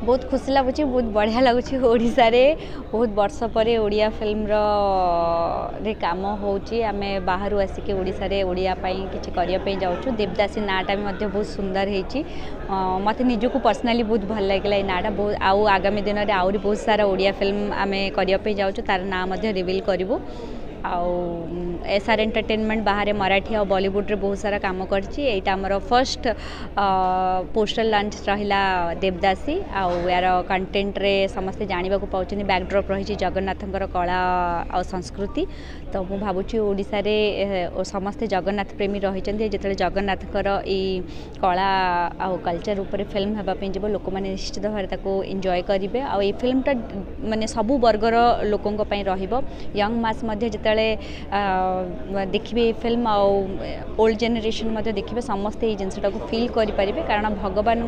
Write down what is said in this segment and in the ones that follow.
बहुत खुशी लगुच बहुत बढ़िया लगुच ओडिशा रे बहुत वर्ष पर ओडिया फिल्म रे काम होची आमे बाहर आसिक ओडिशा रे ओडिया पई किछि करिया पई जाउछु देवदासी नाटा भी मध्य बहुत सुंदर हेची मते निजको पर्सनली बहुत भल लागला ए नाटा बहुत आउ आगामी दिन रे आउरी बहुत सारा ओडिया फिल्म आमे करिया पई जाउछु तार नाम मध्य रिवील करिवो आउ एसआर एंटरटेनमेंट बाहर मराठी और बॉलीवुड रे बहुत सारा काम करछि एटा हमर फर्स्ट पोस्टर लॉन्च रहिला देवदासी आउ यार कंटेंट रे समस्त जानिबा को पाउछनी बैकड्रॉप रही जगन्नाथंकर कला और संस्कृति तो मु भाबुछि ओडिसा रे समस्त जगन्नाथ प्रेमी रहिचंती जेतले जगन्नाथकर ई कला और कल्चर ऊपर फिल्म हेबा पे जेबो लोक माने निश्चित भाव ताको एन्जॉय करिवे आ ए फिल्म ता माने सबु वर्गर लोकंक पई रहिबो यंग मास मध्ये जेतले देखिए फिल्म ओल्ड जेनेरेशन मध्य देखिए समस्ते ये जिनटा को फील करें कारण भगवान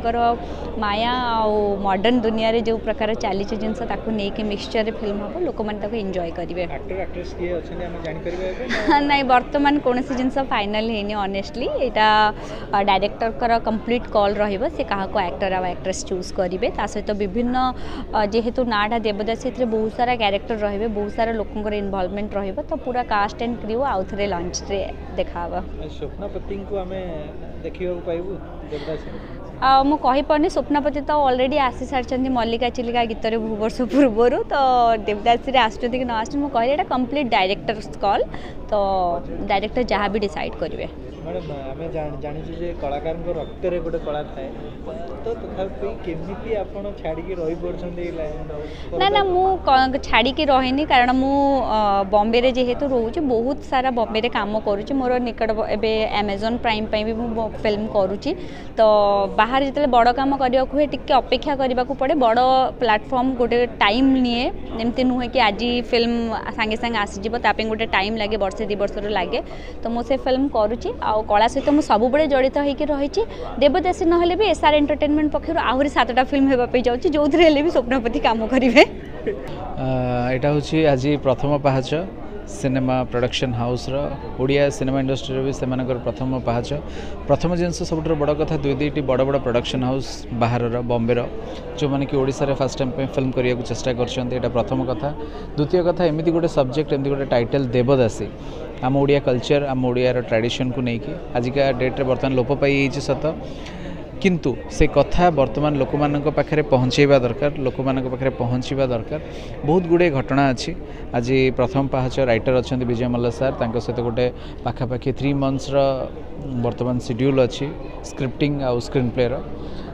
माया और मॉडर्न दुनिया रे जो प्रकार चली जिनस नहीं मिक्सचर फिल्म हम लोक मैंने एंजॉय करेंगे ना बर्तमान कौन जिनस फाइनल है ऑनेस्टली यहाँ डायरेक्टर कंप्लीट कॉल रही से क्या एक्टर आ एक्ट्रेस चूज करेंगे सहित विभिन्न जेहेतु नाटा देवदासी बहुत सारा कैरेक्टर रही बहुत सारा लोकंर इनवॉल्वमेंट रही तो पूरा कास्ट एंड क्रू आउ थे लंच रे देखा स्वप्नपति को आमे देखियो पाइबु देवदासी मु कहीपनी स्वप्नपति तो ऑलरेडी आसी सारी मल्लिका चिलिका गीत रे बहु वर्ष पूर्वर तो देवदासी रे आसुछथि कि न आसुछ मु कहले एटा कंप्लीट डायरेक्टर कॉल तो डायरेक्टर जहाँ भी डिसाइड करेंगे मैडम आमे जानि जे कलाकार को रक्त रे गोटे कला थाए तो तथापि केमिति आपण छाड़ी के रही पड़छन ए लाइन ना ना मु छाड़ी के रहिनी कारण मु बॉम्बे रे जेहेतु रहूची बहुत सारा बॉम्बे रे काम करूची मोर निकट एबे अमेज़न प्राइम पई भी मु फिल्म करूची तो बाहर जितले बड़ काम करिया को टिके अपेक्षा करबा को पड़े बड़ प्लेटफॉर्म गोटे टाइम निए एमती नुहे कि आज फिल्म सांगे सांगे आसी जिवो तापे गोटे टाइम लागे वर्षे 2 वर्ष लागे तो मु से फिल्म करूची आ कला सहित मुझे सब बड़े जड़ित होकर रही देवदासी ना भी एसआर एंटरटेनमेंट पक्षर आहरी 7टा फिल्म होगापी जाऊँगी जो भी स्वप्नपति काम करेंगे यहाँ हूँ आज प्रथम पाहाच cinema production house Odia cinema industry भी से प्रथम पाहाच प्रथम जिनस सब बड़ कथा 2-2 बड़ बड़ प्रोडक्शन हाउस बाहर बॉम्बे जो मैंने कि ओडिशा रे फर्स्ट टाइम फिल्म करने को चेष्टा कर प्रथम कथा द्वितीय कथा एमती गोटे सब्जेक्ट एमती गोटे टाइटल देवदासी आम ओडिया कल्चर आम ओडिया ट्रेडिशन को लेकिन आजिका डेट्रे बर्तमान लोप पाई सत किंतु से कथा वर्तमान लोक मानक पाखरे पहुँचेबा दरकार लोक मानक पाखरे पहुँचवा दरकार बहुत गुड़े घटना अच्छी आज प्रथम पाहाच राइटर अच्छा विजय मल्ल सार तांको सहित गोटे पाखापाखि 3 मंथ्स वर्तमान शेड्यूल अच्छी स्क्रिप्टिंग आउ स्क्रीन प्ले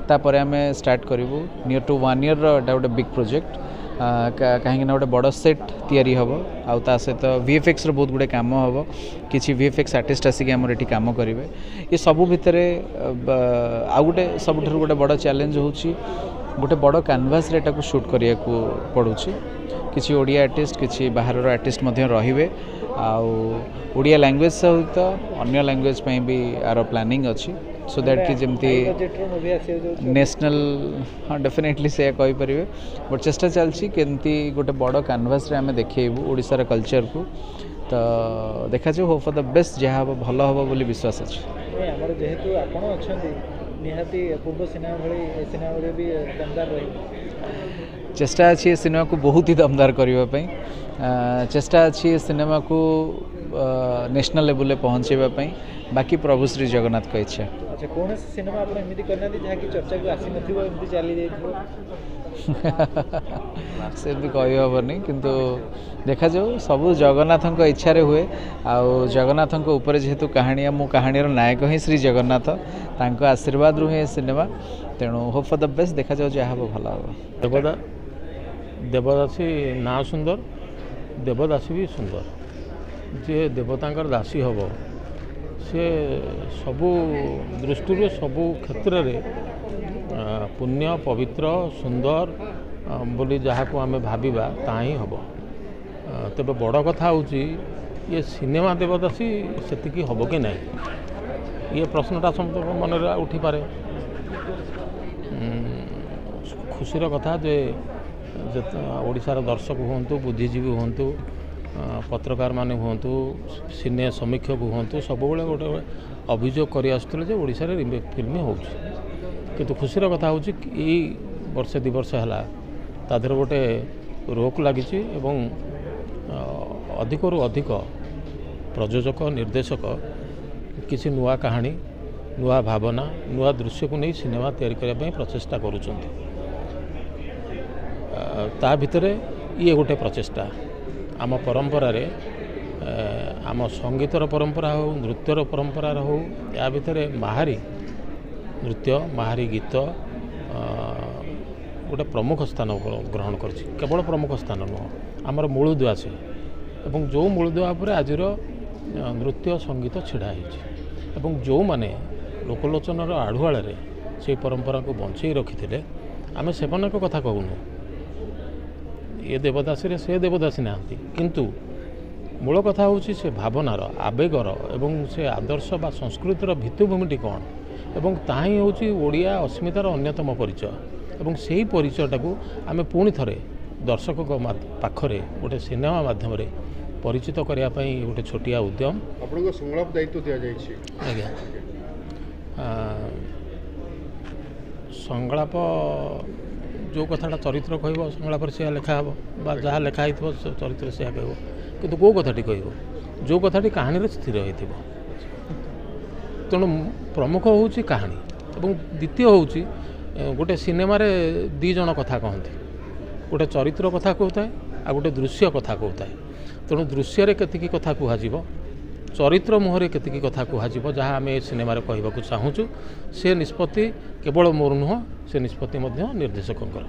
तापर आम स्टार्ट करूँ नियर टू 1 ईयर गोटे बिग प्रोजेक्ट कहीं गोटे बड़ सेट तैयारी हम आ सहित VFX बहुत गुड़े कम हम किसी VFX आर्टिस्ट आसिक आमर ये कम करेंगे ये सबू भितर आउ गोटे सब गोटे बड़ चैलेंज होची गोटे बड़ कैनवास रे शूट करिया को पड़ुची किसी ओडिया आर्टिस्ट किसी बाहर आर्टिस्ट रे आडिया लैंग्वेज सहित अन्य लैंग्वेज भी आर प्लानिंग अच्छी सो दैट कि जमती नेशनल हाँ डेफिनेटली से कहीपर बट चेष्टा चलती केमती गोटे बड़ कैनवास रे आमे देखैबू ओडिशार कल्चर को तो देखा जाऊ होप फॉर द बेस्ट जहाँ हम भल हम बोली विश्वास अच्छे जेहेतु आपण अच्छे निहाती पूर्व सिनेमा भली सिनेमा रे भी दमदार रही चेष्टा अच्छी सिनेमा को बहुत ही दमदार करने चेष्टा अच्छी सिनेमा को नेशनल लेवल पहुँचेवाई बाकी प्रभु श्री जगन्नाथ का इच्छा अच्छा कौन सिनेमा आप एमती करना जहाँ की चर्चा को आसी नथि चली से कही हेनी किंतु देखा जाऊ सब जगन्नाथ इच्छा रे हुए आउ जगन्नाथ ऊपर जेहेतु कहानी मो कहानी नायक ही श्री जगन्नाथ तांको आशीर्वाद रुहे सिनेमा तेणु होप फॉर द बेस्ट देखा जाऊ जहाँ भल हम देवदासी ना सुंदर देवदासी भी सुंदर जे देवतांकर दासी हम से सबू दृष्टि सबू क्षेत्र में पुण्य पवित्र सुंदर बोली जहाँ को आम भाविबा ता ही हम तेज बड़ कथा हूँ ये सिनेमा देवदासी से हम कि नहीं ये प्रश्नटा समस्त मन उठी पारे खुशीर कथा जे ओडिशार दर्शक हूँ बुद्धिजीवी हूँ पत्रकार माने हूँ सिने समीक्षक हूँ सब गोटे अभियोग कर आसुले ओडिशा रे फिल्म हो किंतु खुशीर कथा हूँ ବର୍ଷେ 2 ବର୍ଷ ହେଲା ତା ଦେହରେ ଗୋଟେ ରୋକ୍ ଲାଗିଛି ଏବଂ ଅଧିକରୁ ଅଧିକ ପ୍ରଯୋଜକ ନିର୍ଦ୍ଦେଶକ କିଛି ନୂଆ କାହାଣୀ ନୂଆ ଭାବନା ନୂଆ ଦୃଶ୍ୟକୁ ନେଇ ସିନେମା ତିଆରି କରିବା ପାଇଁ ପ୍ରଚେଷ୍ଟା କରୁଛନ୍ତି। ତା ଭିତରେ ଇଏ ଗୋଟେ ପ୍ରଚେଷ୍ଟା ଆମ ପରମ୍ପରାରେ ଆମ ସଙ୍ଗୀତର ପରମ୍ପରା ହେଉ ନୃତ୍ୟର ପରମ୍ପରାର ହେଉ ୟା ଭିତରେ ମାହାରୀ ନୃତ୍ୟ ମାହାରୀ ଗୀତ ଗୋଟେ ପ୍ରମୁଖ ସ୍ଥାନ ଗ୍ରହଣ କରିଛି। କେବଳ ପ୍ରମୁଖ ସ୍ଥାନ ନୁହଁ ଆମର ମୂଳଦୁଆ ସେ ଏବଂ ଯେଉଁ ମୂଳଦୁଆ ଉପରେ ଆଜିର ନୃତ୍ୟ ସଙ୍ଗୀତ ଛିଡ଼ା ହେଇଛି ଏବଂ ଯେଉଁମାନେ ଲୋକଲୋଚନର ଆଢ଼ୁଆଳରେ ସେହି ପରମ୍ପରାକୁ ବଞ୍ଚେଇ ରଖିଥିଲେ ଆମେ ସେମାନଙ୍କ କଥା କହୁନୁ ଏ ଦେବଦାସୀରେ ସେ ଦେବଦାସୀ ନାହାନ୍ତି କିନ୍ତୁ ମୂଳ କଥା ହେଉଛି ସେ ଭାବନାର ଆବେଗର ଏବଂ ସେ ଆଦର୍ଶ ବା ସଂସ୍କୃତିର ଭିତ୍ତିଭୂମିଟି କ'ଣ ଏବଂ ତାହା ହିଁ ହେଉଛି ଓଡ଼ିଆ ଅସ୍ମିତାର ଅନ୍ୟତମ ପରିଚୟ ଏବଂ ସେହି ପରିଚୟଟାକୁ ଆମେ ପୁଣି ଥରେ ଦର୍ଶକଙ୍କ ପାଖରେ ଗୋଟେ ସିନେମା ମାଧ୍ୟମରେ ପରିଚିତ କରିବା ପାଇଁ ଗୋଟେ ଛୋଟିଆ ଉଦ୍ୟମ ଆପଣଙ୍କ ସଂଳାପ ଦାୟିତ୍ୱ ଦିଆଯାଇଛି। ଆଜ୍ଞା ସଂଳାପ ଯେଉଁ କଥାଟା ଚରିତ୍ର କହିବ ସଂଳାପରେ ସେୟା ଲେଖା ହେବ ବା ଯାହା ଲେଖା ହେଇଥିବ ଚରିତ୍ର ସେୟା କହିବ କିନ୍ତୁ କେଉଁ କଥାଟି କହିବ ଯେଉଁ କଥାଟି କାହାଣୀରେ ସ୍ଥିର ହୋଇଥିବ। ତେଣୁ ପ୍ରମୁଖ ହେଉଛି କାହାଣୀ ଏବଂ ଦ୍ୱିତୀୟ ହେଉଛି ଗୋଟେ ସିନେମାରେ 2 ଜଣ କଥା କହନ୍ତି ଗୋଟେ ଚରିତ୍ର କଥା କହୁଥାଏ ଆଉ ଗୋଟେ ଦୃଶ୍ୟ କଥା କହୁଥାଏ। ତେଣୁ ଦୃଶ୍ୟରେ କେତିକି କଥା କୁହାଯିବ ଚରିତ୍ର ମୁହଁରେ କେତିକି କଥା କୁହାଯିବ ଯାହା ଆମେ ଏ ସିନେମାରେ କହିବାକୁ ଚାହୁଁଛୁ ସେ ନିଷ୍ପତ୍ତି କେବଳ ମୋର ନୁହଁ ସେ ନିଷ୍ପତ୍ତି ମଧ୍ୟ ନିର୍ଦ୍ଦେଶକଙ୍କର।